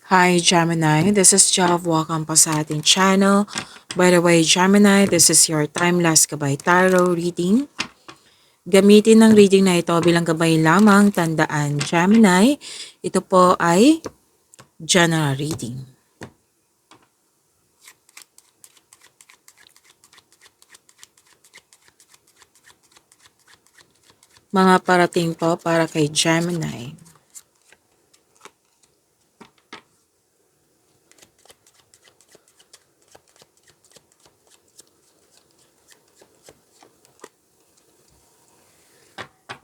Hi Gemini, this is Jav. Welcome po sa ating channel. By the way, Gemini, this is your Timeless Gabay Tarot reading. Gamitin ng reading na ito bilang gabay lamang. Tandaan, Gemini, ito po ay general reading. Mga parating po para kay Gemini.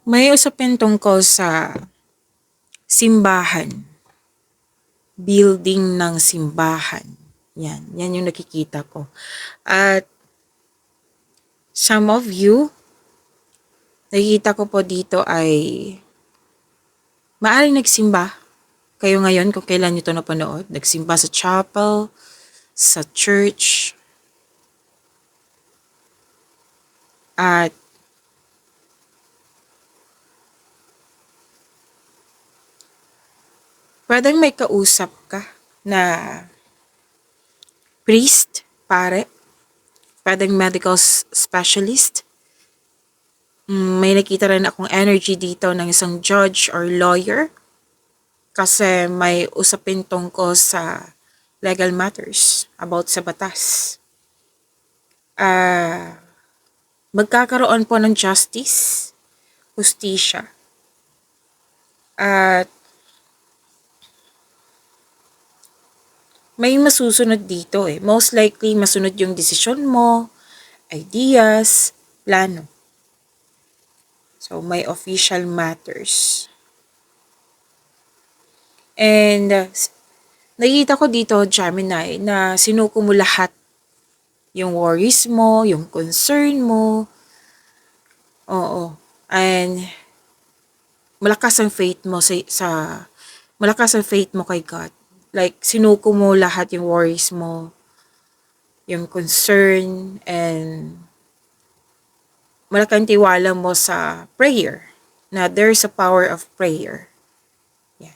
May usapin tungkol sa simbahan. Building ng simbahan. Yan yung nakikita ko. At some of you, nakikita ko po dito ay maaaring nagsimba kayo ngayon kung kailan nyo ito napanood. Nagsimba sa chapel, sa church, at pwedeng may kausap ka na priest, pare, pwedeng medical specialist. May nakita rin akong energy dito ng isang judge or lawyer kasi may usapin tungkol sa legal matters about sa batas. Magkakaroon po ng justice, hustisya. At may masusunod dito eh. Most likely, masunod yung desisyon mo, ideas, plano. So, may official matters. And, nakikita ko dito, Gemini, na sinuko mo lahat. Yung worries mo, yung concern mo. Oo. And, malakas ang faith mo malakas ang faith mo kay God. Like, sinuko mo lahat yung worries mo, yung concern, and malaking tiwala mo sa prayer, na there's a power of prayer. Yan.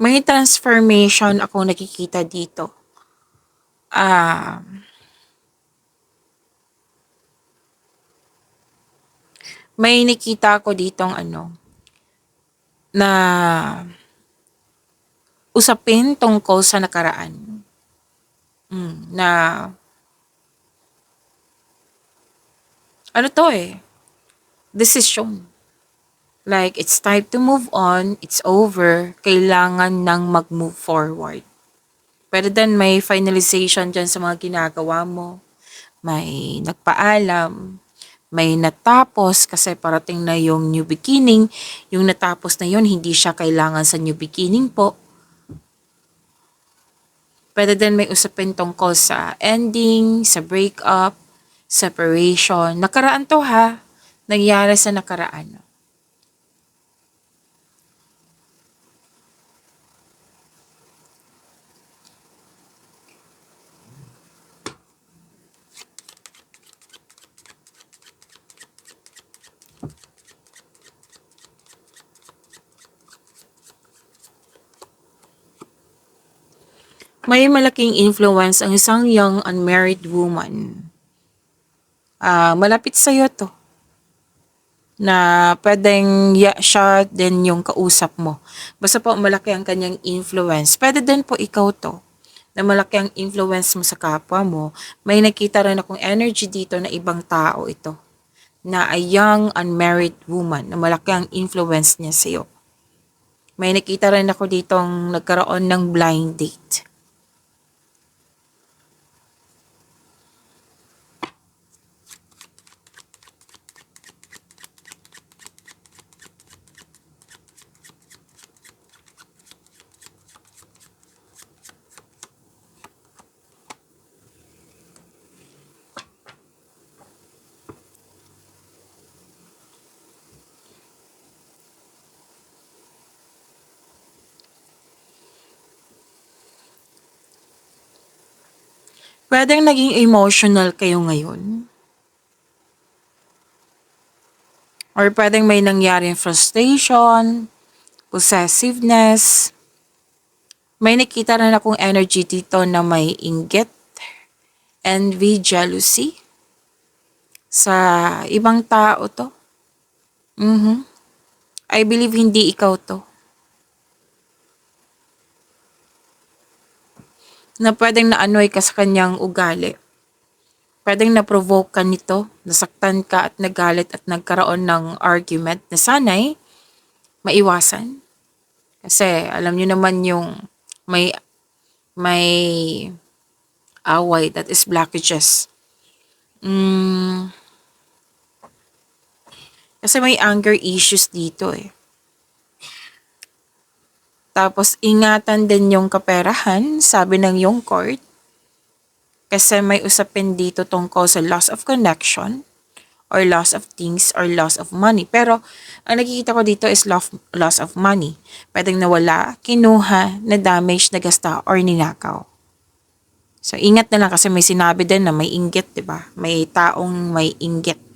May transformation ako nakikita dito. May nakita ako ditong na usapin tungkol sa nakaraan. Na desisyon. Like, it's time to move on, it's over, kailangan nang mag-move forward. Pero then may finalization dyan sa mga ginagawa mo. May nagpaalam, may natapos kasi parating na yung new beginning. Yung natapos na yun, hindi siya kailangan sa new beginning po. Pero then may usapin tungkol sa ending, sa breakup, separation. Nakaraan to ha. Nangyari sa nakaraan. May malaking influence ang isang young unmarried woman. Malapit sa'yo to. Na pwedeng siya din yung kausap mo. Basta po malaki ang kanyang influence. Pwede din po ikaw to. Na malaki ang influence mo sa kapwa mo. May nakita rin akong energy dito na ibang tao ito. Na a young unmarried woman. Na malaki ang influence niya sa'yo. May nakita rin ako ditong nagkaroon ng blind date. Puwedeng naging emotional kayo ngayon or puwedeng may nangyaring frustration, possessiveness. May nakita rin akong energy dito na may inggit, envy, jealousy sa ibang tao 'to. I believe hindi ikaw 'to, na puwedeng na-annoy ka sa kanyang ugali. Puwedeng na-provoke ka nito, nasaktan ka at nagalit at nagkaroon ng argument na sana'y maiwasan. Kasi alam niyo naman yung may may away, that is blockages. Kasi may anger issues dito eh. Tapos ingatan din yung kaperahan, sabi ng yung court. Kasi may usapin dito tungkol sa loss of connection or loss of things or loss of money. Pero ang nakikita ko dito is loss of money. Pwedeng nawala, kinuha, na damage, nagasta or ninakaw. So ingat na lang kasi may sinabi din na may inggit, 'di ba? May taong may inggit.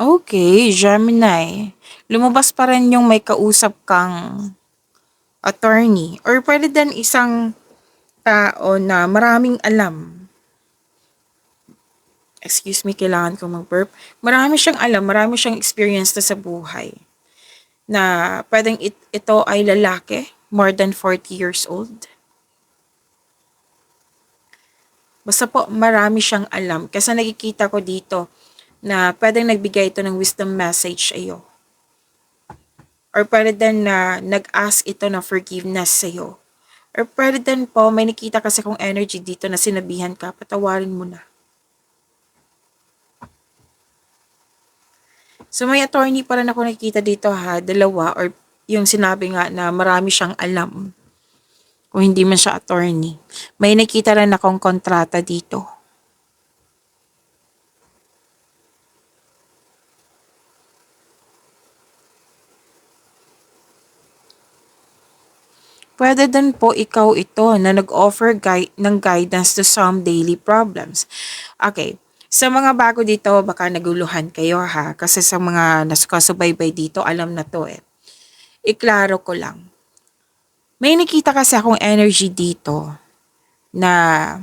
Okay, Gemini. Lumabas pa rin yung may kausap kang attorney or pwede din isang tao na maraming alam. Excuse me, kailangan kong mag-burp. Marami siyang alam, marami siyang experience na sa buhay. Na pwedeng ito ay lalaki, more than 40 years old. Basta po marami siyang alam kasi nakikita ko dito na pwedeng nagbigay ito ng wisdom message sa iyo. Or pwede din na nag-ask ito ng forgiveness sa iyo. Or pwede din po, may nakita kasi kong energy dito na sinabihan ka, patawarin mo na. So may attorney pa rin ako nakikita dito ha, dalawa, or yung sinabi nga na marami siyang alam. Kung hindi man siya attorney. May nakita rin akong kontrata dito. Pwede din po ikaw ito na nag-offer ng guidance to some daily problems. Okay. Sa mga bago dito, baka naguluhan kayo ha. Kasi sa mga nasukasubaybay dito, alam na to eh. Iklaro ko lang. May nakita kasi akong energy dito na,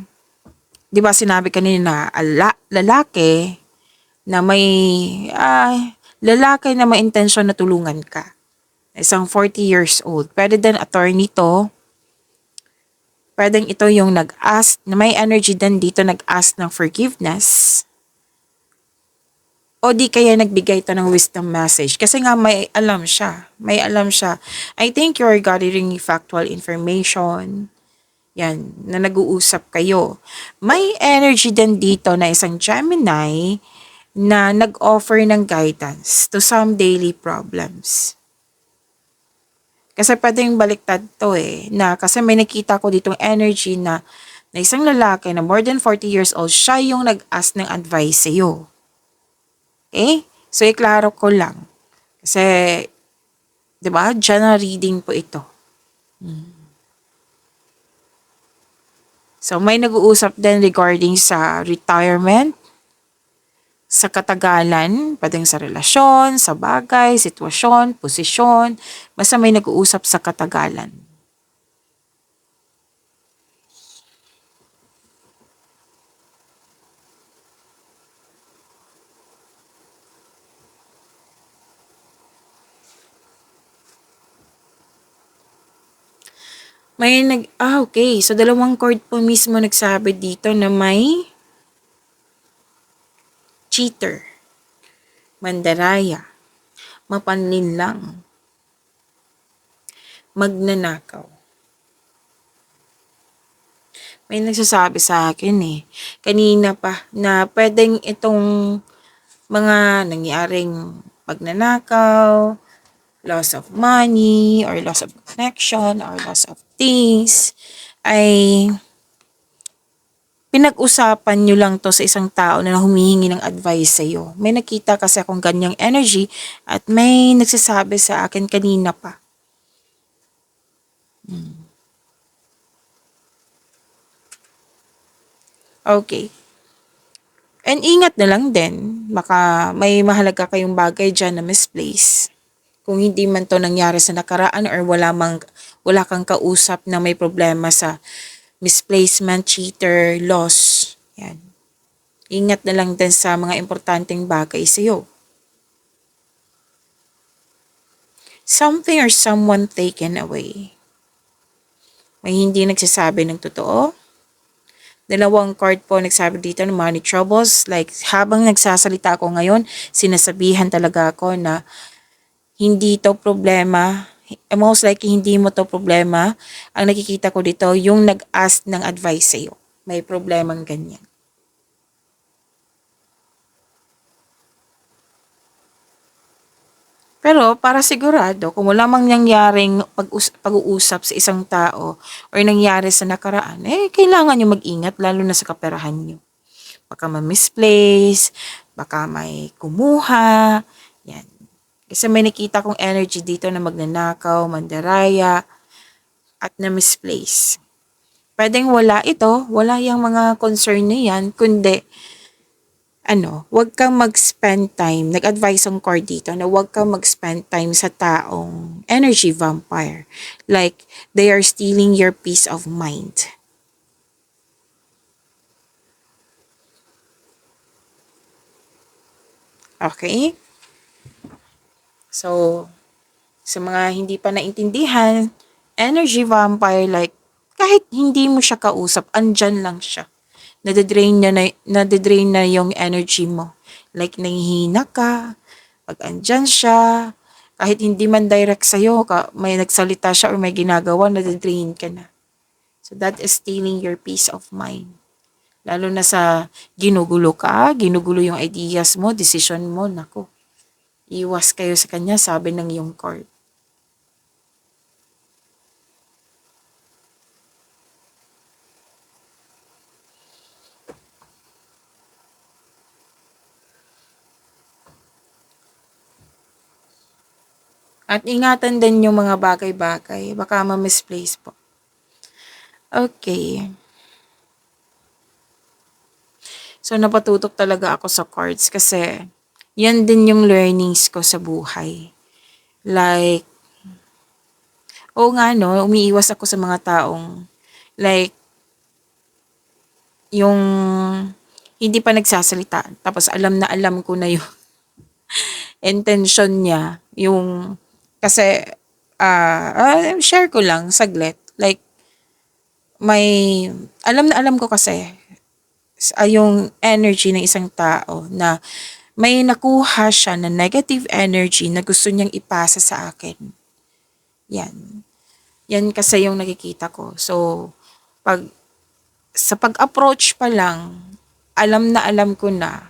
di ba sinabi kanina, lalaki na lalaki na may intensyon na tulungan ka. Isang 40 years old. Pwede din attorney to. Pwedeng ito yung nag-ask, na may energy din dito nag-ask ng forgiveness. O di kaya nagbigay ito ng wisdom message. Kasi nga may alam siya. May alam siya. I think you're gathering factual information. Yan, na nag-uusap kayo. May energy din dito na isang Gemini na nag-offer ng guidance to some daily problems. Kasi pwedeng baliktad to eh, na kasi may nakita ko ditong energy na isang lalaki na more than 40 years old, siya yung nag-ask ng advice sa'yo. Okay? So, iklaro ko lang. Kasi, di ba, general reading po ito. So, may nag-uusap din regarding sa retirement, sa katagalan, pwedeng sa relasyon, sa bagay, sitwasyon, posisyon, basta may nag-uusap sa katagalan. Okay. So, dalawang card po mismo nagsabi dito na may cheater, mandaraya, mapanlinlang, magnanakaw. May nagsasabi sa akin eh, kanina pa, na puwedeng itong mga nangyaring pagnanakaw, loss of money, or loss of connection, or loss of things, ay pinag-usapan niyo lang 'to sa isang tao na humihingi ng advice sa'yo. May nakita kasi akong ganyang energy at may nagsasabi sa akin kanina pa. Okay. And ingat na lang din, baka may mahalaga kayong bagay diyan na misplace. Kung hindi man 'to nangyari sa nakaraan or wala kang kausap na may problema sa misplacement, cheater, loss. Yan. Ingat na lang din sa mga importanteng bagay sa'yo. Something or someone taken away. May hindi nagsasabi ng totoo. Dalawang card po nagsabi dito ng money troubles. Like, habang nagsasalita ako ngayon, sinasabihan talaga ako na hindi to problema. Most likely, hindi mo to problema. Ang nakikita ko dito, yung nag-ask ng advice sa'yo. May problemang ganyan. Pero para sigurado, kung wala mang nangyaring pag-uusap sa isang tao or nangyari sa nakaraan, eh, kailangan nyo mag-ingat lalo na sa kaperahan nyo. Baka ma-misplace, baka may kumuha, yan. Kasi may nakita kong energy dito na magnanakaw, mandaraya, at na-misplace. Pwedeng wala ito, wala yung mga concern na yan, kundi wag kang mag-spend time, nag-advise ang card dito na wag kang mag-spend time sa taong energy vampire. Like, they are stealing your peace of mind. Okay? So, sa mga hindi pa naintindihan, energy vampire, like, kahit hindi mo siya kausap, andyan lang siya. Nade-drain na yung energy mo. Like, nangihina ka, pag andyan siya, kahit hindi man direct sa'yo, may nagsalita siya or may ginagawa, nade-drain ka na. So, that is stealing your peace of mind. Lalo na sa ginugulo ka, ginugulo yung ideas mo, decision mo, nako. Iwas kayo sa kanya, sabi ng yung card. At ingatan din yung mga bagay-bagay, baka ma-misplace po. Okay. So, napatutok talaga ako sa cards kasi yan din yung learnings ko sa buhay. Like, oo nga no, umiiwas ako sa mga taong like, yung hindi pa nagsasalita. Tapos alam na alam ko na yung intention niya. Yung, kasi, share ko lang, saglit. Like, alam na alam ko kasi, yung energy ng isang tao na may nakuha siya na negative energy na gusto niyang ipasa sa akin. Yan. Yan kasi yung nakikita ko. So, sa pag-approach pa lang, alam na alam ko na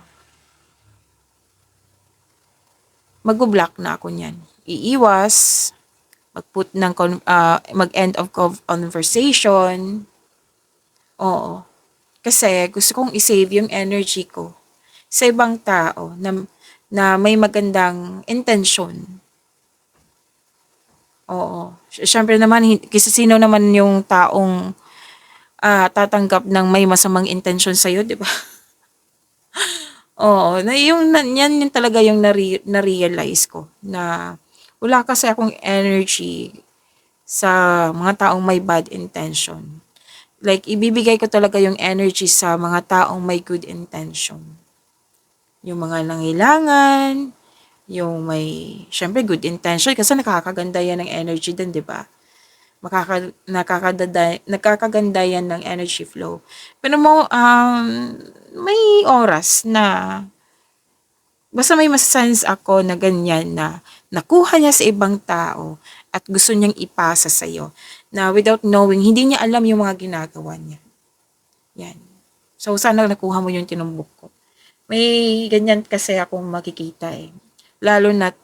mag-block na ako niyan. Iiwas, mag-end of conversation. Oo. Kasi gusto kong i-save yung energy ko sa ibang tao na may magandang intention. Oo. Siyempre naman, kasi sino naman yung taong tatanggap ng may masamang intention sa'yo, di ba? Oo. Yan yung talaga yung na-realize ko na wala kasi akong energy sa mga taong may bad intention. Like, ibibigay ko talaga yung energy sa mga taong may good intention. Yung mga nangailangan, yung may, syempre, good intention kasi nakakaganda yan ng energy din, di ba? Nakakaganda yan ng energy flow. Pero may oras na basta may masense ako na ganyan na nakuha niya sa ibang tao at gusto niyang ipasa sa'yo na without knowing, hindi niya alam yung mga ginagawa niya. Yan. So, sana nakuha mo yung tinumbok ko. May ganyan kasi akong makikita eh. Lalo na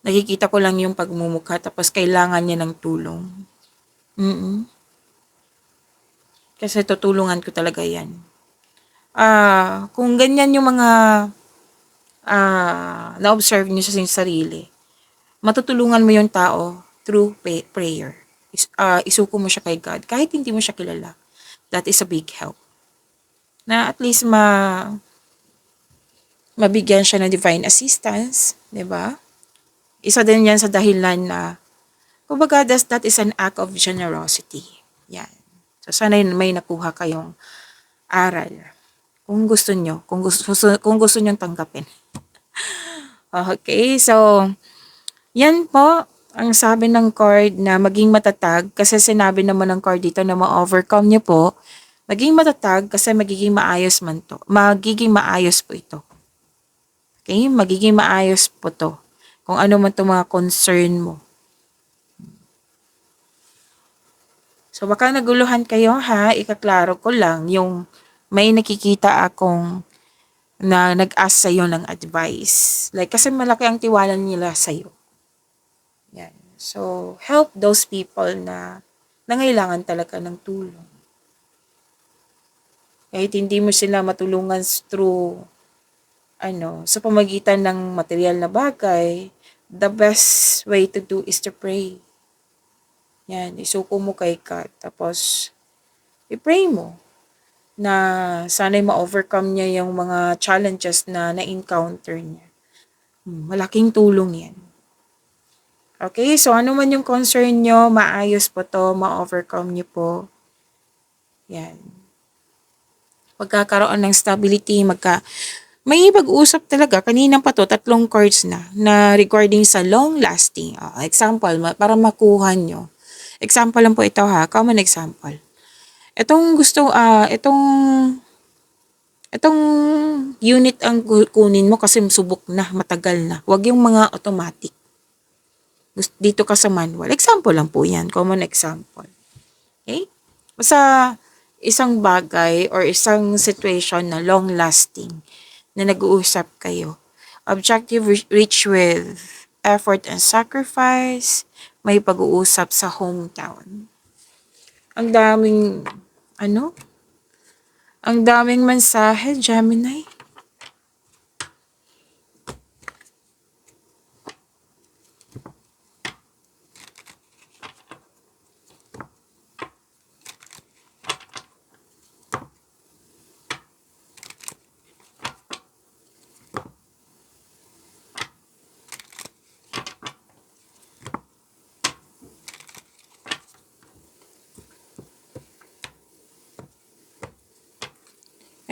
nakikita ko lang yung pagmumukha tapos kailangan niya ng tulong. Mm. Kasi tutulungan ko talaga yan. Kung ganyan yung mga na-observe niyo sa inyong sarili, matutulungan mo yung tao through prayer. Isuko mo siya kay God. Kahit hindi mo siya kilala. That is a big help. Na at least mabigyan siya ng divine assistance. 'Di ba? Isa din yan sa dahilan na, kumbaga, that is an act of generosity. Yan. So, sana may nakuha kayong aral. Kung gusto nyo, kung gusto nyo tanggapin. Okay, so, yan po ang sabi ng card na maging matatag kasi sinabi naman ng card dito na ma-overcome nyo po. Maging matatag kasi magiging maayos man to. Magiging maayos po ito. Okay, magiging maayos po to. Kung ano man itong mga concern mo. So baka naguluhan kayo ha, ikaklaro ko lang yung may nakikita akong na nag-ask sa'yo ng advice. Like, kasi malaki ang tiwala nila sa'yo. Yan. So, help those people na nangailangan talaga ng tulong. Kahit hindi mo sila matulungan through, sa pamagitan ng material na bagay, the best way to do is to pray. Yan, isuko mo kay God. Tapos, i-pray mo na sana'y ma-overcome niya yung mga challenges na na-encounter niya. Malaking tulong yan. Okay, so ano man yung concern nyo, maayos po to, ma-overcome nyo po. Yan. Pagkakaroon ng stability, may pag-uusap talaga, kanina pa to, 3 cards na regarding sa long lasting. Example, para makuha nyo. Example lang po ito ha, common example. Itong unit ang kunin mo kasi subok na, matagal na. Huwag yung mga automatic. Dito ka sa manual. Example lang po yan, common example. Okay? Basta isang bagay or isang situation na long lasting na nag-uusap kayo. Objective reach with effort and sacrifice. May pag-uusap sa hometown. Ang daming, ang daming mensahe, Gemini.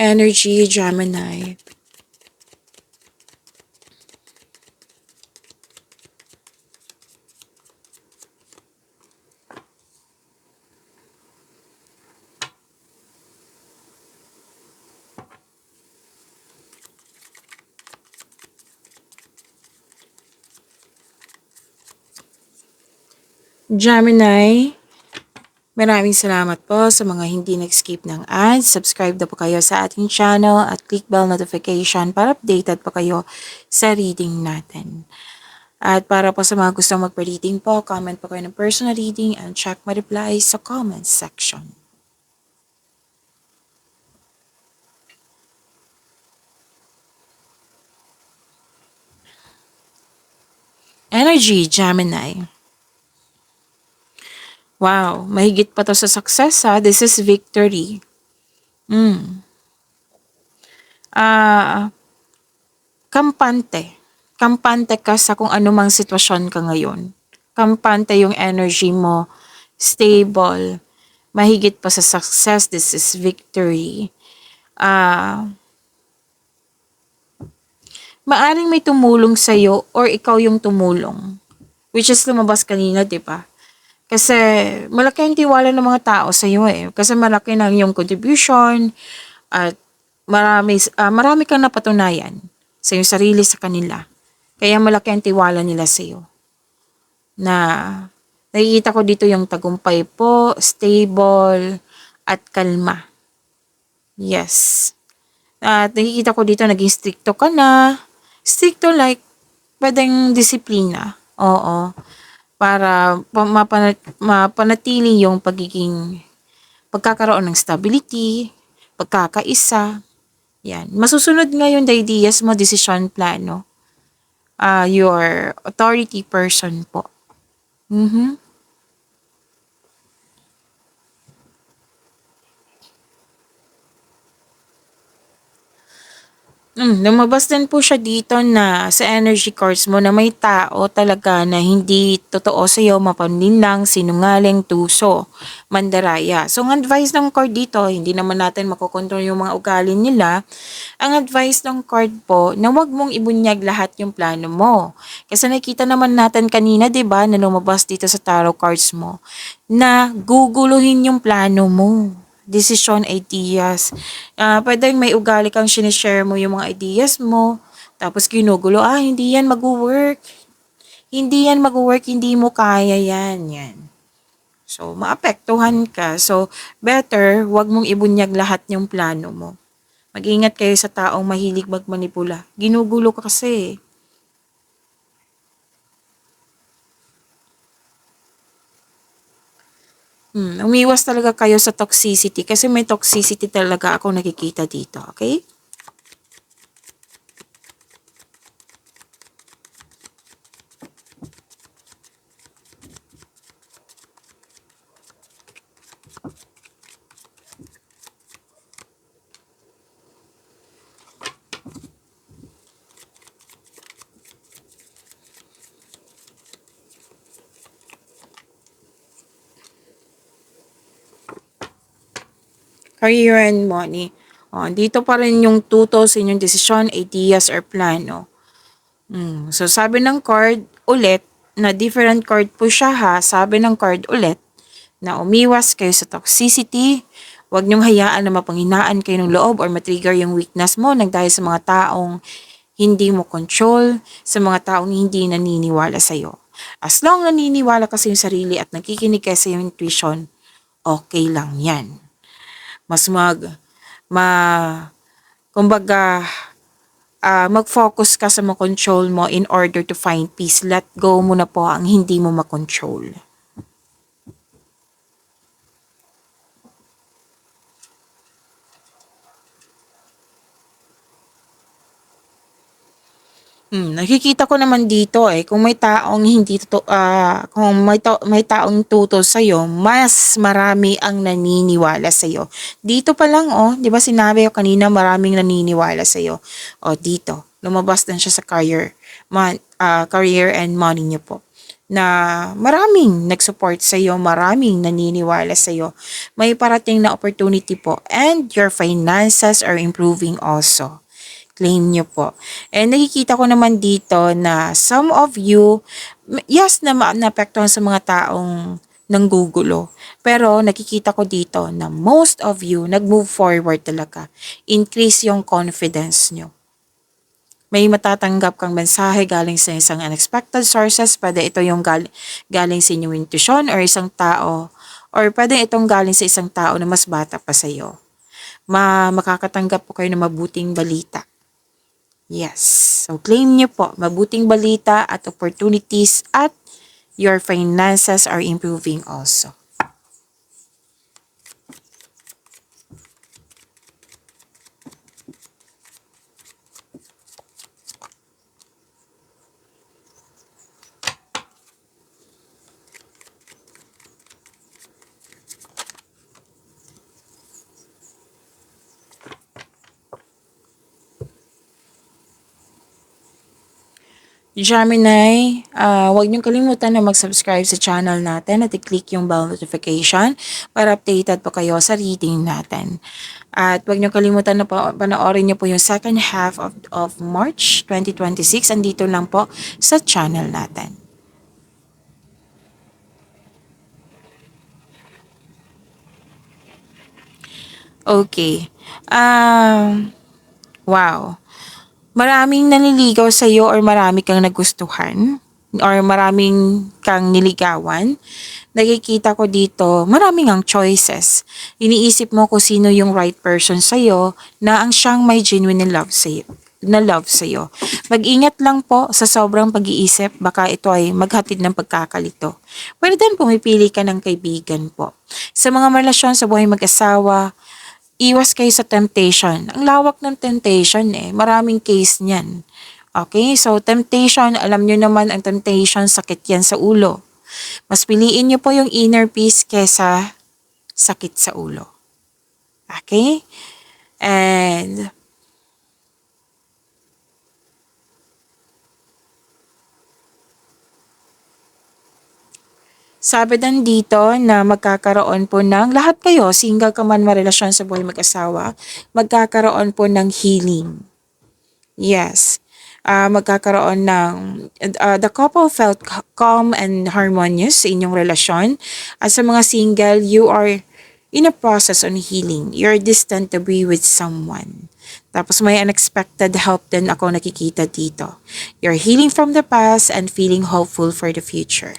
Energy, Gemini. Gemini, maraming salamat po sa mga hindi nag-skip ng ads. Subscribe na po kayo sa ating channel at click bell notification para updated po kayo sa reading natin. At para po sa mga gustong magpa-reading po, comment po kayo ng personal reading and check my replies sa comment section. Energy, Gemini. Wow, mahigit pa to sa success ha. This is victory. Kampante. Kampante ka sa kung anumang sitwasyon ka ngayon. Kampante yung energy mo. Stable. Mahigit pa sa success. This is victory. Maaring may tumulong sa'yo or ikaw yung tumulong. Which is lumabas kanina, di ba? Kasi malaki ang tiwala ng mga tao sa iyo eh. Kasi malaki na yung contribution at marami kang napatunayan sa iyong sarili sa kanila. Kaya malaki ang tiwala nila sa iyo. Na nakikita ko dito yung tagumpay po, stable, at kalma. Yes. At nakikita ko dito naging stricto ka na. Stricto like pwedeng disiplina. Oo. Para mapanatili yung pagiging pagkakaroon ng stability, pagkakaisa. Yan. Masusunod ngayon the ideas mo, decision plano. Your authority person po. Mhm. Lumabas din po siya dito na sa energy cards mo na may tao talaga na hindi totoo sa'yo, mapaninlang, sinungaling, tuso, mandaraya. So, ang advice ng card dito, hindi naman natin makokontrol yung mga ugali nila. Ang advice ng card po, na wag mong ibunyag lahat yung plano mo. Kasi nakita naman natin kanina, 'di ba, na lumabas dito sa tarot cards mo, na guguluhin yung plano mo. Decision, ideas. Pwedeng may ugali kang sinishare mo yung mga ideas mo, tapos ginugulo, hindi yan mag-work. Hindi yan mag-work, hindi mo kaya yan. Yan. So, maapektuhan ka. So, better, wag mong ibunyag lahat yung plano mo. Mag-ingat kayo sa taong mahilig magmanipula. Ginugulo ka kasi. Umiwas talaga kayo sa toxicity kasi may toxicity talaga ako nakikita dito, okay? Career and money. Dito pa rin yung tuto sa inyong desisyon, ideas, or plano. So, sabi ng card ulit, na different card po siya ha, sabi ng card ulit, na umiwas kayo sa toxicity, huwag niyong hayaan na mapanghinaan kayo ng loob or matrigger yung weakness mo nang dahil sa mga taong hindi mo control, sa mga taong hindi naniniwala sa'yo. As long naniniwala ka sa iyong sarili at nakikinig ka sa iyong intuition, okay lang yan. Mas ma, kumbaga, mag-focus ka sa makontrol mo in order to find peace. Let go mo na po ang hindi mo makontrol. Nakikita ko naman dito kung may taong hindi kung may taong tutol sa mas marami ang naniniwala sa dito pa lang 'di ba sinabi ko kanina maraming naniniwala sa dito lumabas din siya sa career and money niyo po na maraming nag-support sa maraming naniniwala sa may parating na opportunity po and your finances are improving also. Claim nyo po. And nakikita ko naman dito na some of you, yes na naapektuhan sa mga taong nanggugulo. Pero nakikita ko dito na most of you nag-move forward talaga. Increase yung confidence nyo. May matatanggap kang mensahe galing sa isang unexpected sources. Pwede ito yung galing sa inyong intuition or isang tao. Or pwede itong galing sa isang tao na mas bata pa sa iyo. Makakatanggap po kayo ng mabuting balita. Yes. So, claim niyo po, mabuting balita at opportunities at your finances are improving also. Gemini, huwag niyong kalimutan na mag-subscribe sa channel natin at i-click yung bell notification para updated po kayo sa reading natin. At huwag niyong kalimutan na panoorin niyo po yung second half of March 2026. Andito lang po sa channel natin. Okay. Wow. Maraming nanliligaw sa'yo or marami kang nagustuhan? or maraming kang niligawan, nakikita ko dito, maraming ang choices. Iniisip mo kung sino yung right person sa'yo na ang siyang may genuine love sa'yo. Mag-ingat lang po sa sobrang pag-iisip, baka ito ay maghatid ng pagkakalito. Pwede din pumipili ka ng kaibigan po. Sa mga relasyon sa buhay mag-asawa, iwas kayo sa temptation. Ang lawak ng temptation maraming case niyan. Okay, so temptation, alam nyo naman ang temptation, sakit yan sa ulo. Mas piliin nyo po yung inner peace kesa sakit sa ulo. Okay? And sabi din dito na magkakaroon po ng, lahat kayo, single ka man marelasyon sa buhay mag-asawa, magkakaroon po ng healing. Yes. Magkakaroon ng, the couple felt calm and harmonious sa inyong relasyon. At sa mga single, you are in a process on healing. You're destined to be with someone. Tapos may unexpected help din ako nakikita dito. You're healing from the past and feeling hopeful for the future.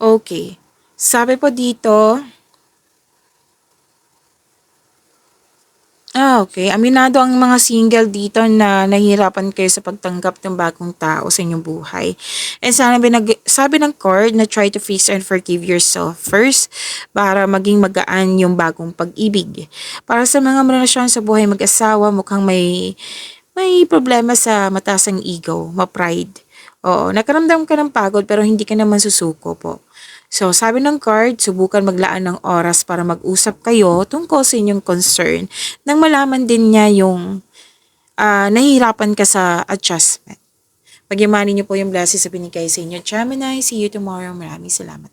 Okay. Sabi po dito, okay. Aminado ang mga single dito na nahihirapan kayo sa pagtanggap ng bagong tao sa inyong buhay. And sabi ng card na try to fix and forgive yourself first para maging magaan yung bagong pag-ibig. Para sa mga relasyon sa buhay mag-asawa, mukhang may problema sa mataas ang ego, ma-pride. Oo, nakaramdam ka ng pagod pero hindi ka naman susuko po. So, sabi ng card, subukan maglaan ng oras para mag-usap kayo tungkol sa inyong concern nang malaman din niya yung nahihirapan ka sa adjustment. Pagyamanin niyo po yung blessings sa binigay sa inyo. Gemini, see you tomorrow. Maraming salamat.